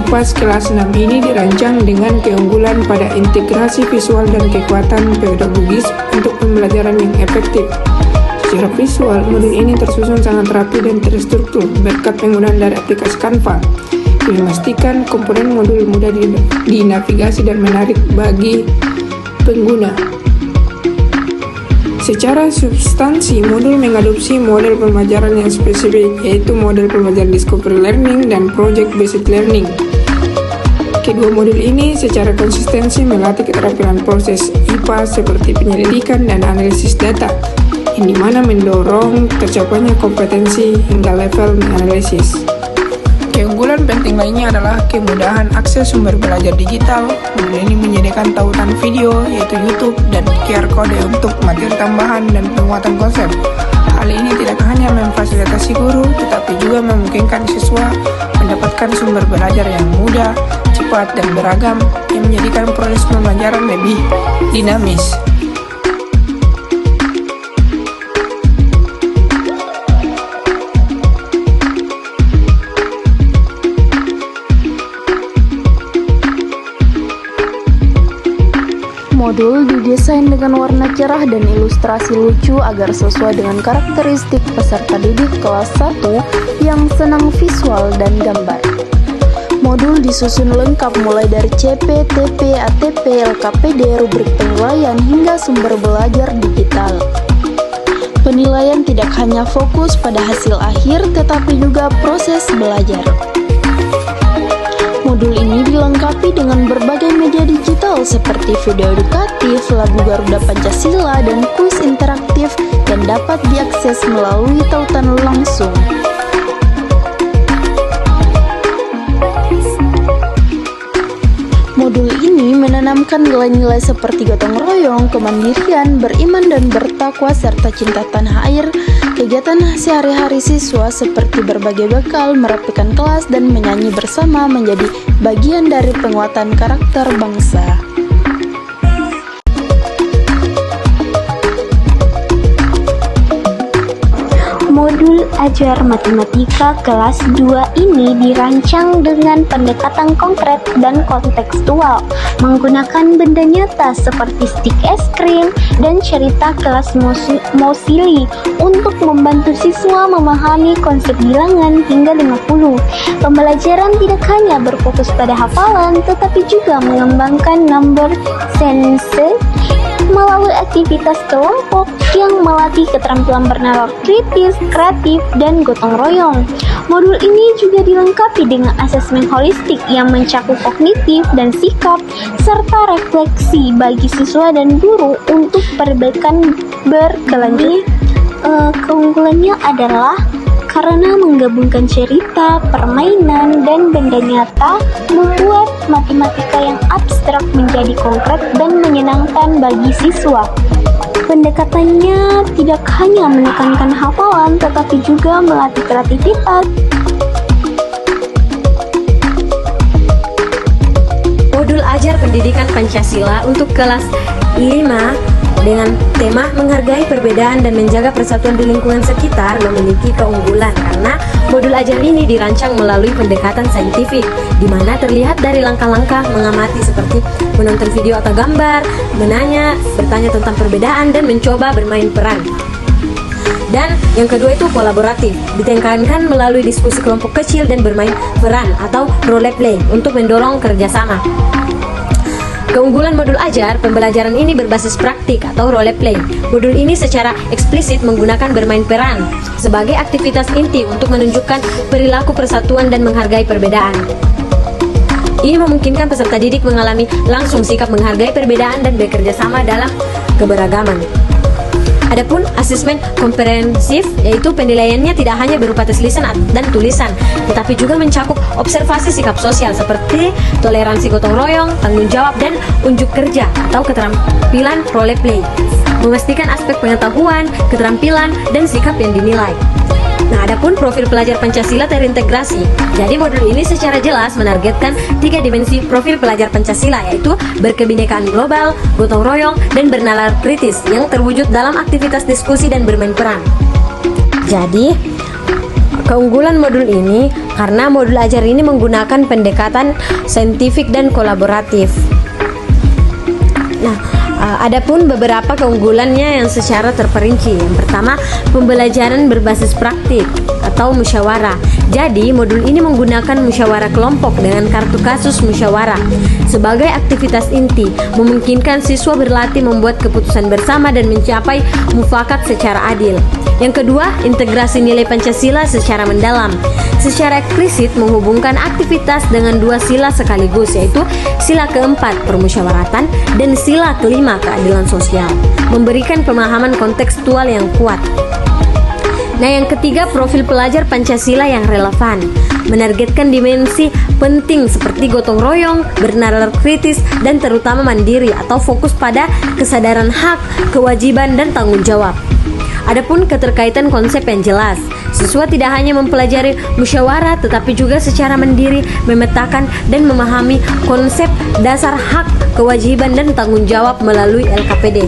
IPAS kelas 6 ini dirancang dengan keunggulan pada integrasi visual dan kekuatan pedagogis untuk pembelajaran yang efektif. Secara visual, modul ini tersusun sangat rapi dan terstruktur berkat penggunaan dari aplikasi Canva. Ini memastikan komponen modul mudah dinavigasi dan menarik bagi pengguna. Secara substansi, modul mengadopsi model pembelajaran yang spesifik, yaitu model pembelajaran discovery learning dan project based learning. Kedua modul ini secara konsistensi melatih keterampilan proses IPA seperti penyelidikan dan analisis data, yang dimana mendorong tercapainya kompetensi hingga level analisis. Keunggulan penting lainnya adalah kemudahan akses sumber belajar digital. Modul ini menyediakan tautan video, yaitu YouTube, dan QR Code untuk materi tambahan dan penguatan konsep. Hal ini tidak hanya memfasilitasi guru, tetapi juga memungkinkan siswa mendapatkan sumber belajar yang mudah, cepat, dan beragam, yang menjadikan proses pembelajaran lebih dinamis. Modul didesain dengan warna cerah dan ilustrasi lucu agar sesuai dengan karakteristik peserta didik kelas 1 yang senang visual dan gambar. Modul disusun lengkap mulai dari CP, TP, ATP, LKPD, rubrik penilaian hingga sumber belajar digital. Penilaian tidak hanya fokus pada hasil akhir tetapi juga proses belajar. Modul ini dilengkapi dengan berbagai media digital seperti video edukatif, lagu Garuda Pancasila, dan kuis interaktif dan dapat diakses melalui tautan langsung. Modul ini menanamkan nilai-nilai seperti gotong royong, kemandirian, beriman dan bertakwa, serta cinta tanah air. Kegiatan sehari-hari siswa seperti berbagi bekal, merapikan kelas, dan menyanyi bersama menjadi bagian dari penguatan karakter bangsa. Modul Ajar Matematika kelas 2 ini dirancang dengan pendekatan konkret dan kontekstual, menggunakan benda nyata seperti stik es krim dan cerita kelas Mosili untuk membantu siswa memahami konsep bilangan hingga 50. Pembelajaran tidak hanya berfokus pada hafalan, tetapi juga mengembangkan number sense melalui aktivitas kelompok yang melatih keterampilan bernalar kritis, kreatif, dan gotong royong. Modul ini juga dilengkapi dengan asesmen holistik yang mencakup kognitif dan sikap, serta refleksi bagi siswa dan guru untuk perbaikan berkelanjutan. Keunggulannya adalah karena menggabungkan cerita, permainan, dan benda nyata, membuat matematika yang abstrak menjadi konkret dan menyenangkan bagi siswa. Pendekatannya tidak hanya menekankan hafalan, tetapi juga melatih kreativitas. Modul Ajar Pendidikan Pancasila untuk kelas 5 dengan tema menghargai perbedaan dan menjaga persatuan di lingkungan sekitar memiliki keunggulan karena modul ajar ini dirancang melalui pendekatan saintifik, di mana terlihat dari langkah-langkah mengamati seperti menonton video atau gambar, bertanya tentang perbedaan, dan mencoba bermain peran. Dan yang kedua itu kolaboratif, ditekankan melalui diskusi kelompok kecil dan bermain peran atau role play untuk mendorong kerjasama. Keunggulan modul ajar, pembelajaran ini berbasis praktik atau role play. Modul ini secara eksplisit menggunakan bermain peran sebagai aktivitas inti untuk menunjukkan perilaku persatuan dan menghargai perbedaan. Ini memungkinkan peserta didik mengalami langsung sikap menghargai perbedaan dan bekerja sama dalam keberagaman. Adapun asesmen komprehensif, yaitu penilaiannya tidak hanya berupa tes lisan dan tulisan, tetapi juga mencakup observasi sikap sosial seperti toleransi gotong royong, tanggung jawab, dan unjuk kerja atau keterampilan role play, memastikan aspek pengetahuan, keterampilan, dan sikap yang dinilai. Nah, adapun profil pelajar Pancasila terintegrasi. Jadi modul ini secara jelas menargetkan 3 dimensi profil pelajar Pancasila, yaitu berkebinekaan global, gotong royong, dan bernalar kritis yang terwujud dalam aktivitas diskusi dan bermain peran. Jadi, keunggulan modul ini karena modul ajar ini menggunakan pendekatan saintifik dan kolaboratif. Nah, adapun beberapa keunggulannya yang secara terperinci. Yang pertama, pembelajaran berbasis praktik atau musyawarah. Jadi, modul ini menggunakan musyawarah kelompok dengan kartu kasus musyawarah sebagai aktivitas inti, memungkinkan siswa berlatih membuat keputusan bersama dan mencapai mufakat secara adil. Yang kedua, integrasi nilai Pancasila secara mendalam. Secara eksplisit menghubungkan aktivitas dengan dua sila sekaligus, yaitu sila keempat permusyawaratan dan sila kelima keadilan sosial, memberikan pemahaman kontekstual yang kuat. Nah, yang ketiga, profil pelajar Pancasila yang relevan, menargetkan dimensi penting seperti gotong royong, bernalar kritis, dan terutama mandiri atau fokus pada kesadaran hak, kewajiban, dan tanggung jawab. Adapun keterkaitan konsep yang jelas, siswa tidak hanya mempelajari musyawarah tetapi juga secara mandiri memetakan dan memahami konsep dasar hak, kewajiban, dan tanggung jawab melalui LKPD.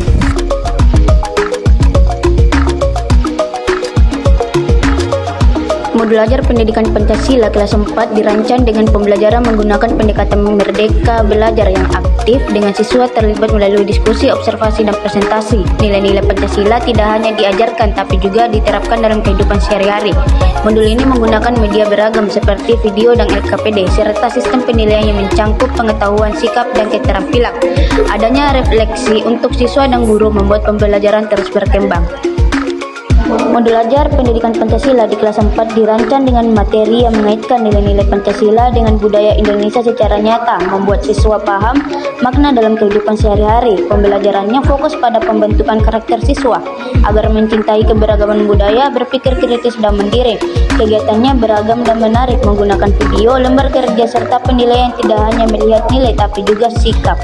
Modul ajar pendidikan Pancasila kelas 4 dirancang dengan pembelajaran menggunakan pendekatan merdeka belajar yang aktif dengan siswa terlibat melalui diskusi, observasi, dan presentasi. Nilai-nilai Pancasila tidak hanya diajarkan tapi juga diterapkan dalam kehidupan sehari-hari. Modul ini menggunakan media beragam seperti video dan LKPD serta sistem penilaian yang mencangkup pengetahuan, sikap, dan keterampilan. Adanya refleksi untuk siswa dan guru membuat pembelajaran terus berkembang. Modul ajar pendidikan Pancasila di kelas 4 dirancang dengan materi yang mengaitkan nilai-nilai Pancasila dengan budaya Indonesia secara nyata, membuat siswa paham makna dalam kehidupan sehari-hari. Pembelajarannya fokus pada pembentukan karakter siswa agar mencintai keberagaman budaya, berpikir kritis, dan mandiri. Kegiatannya beragam dan menarik, menggunakan video, lembar kerja, serta penilaian tidak hanya melihat nilai tapi juga sikap.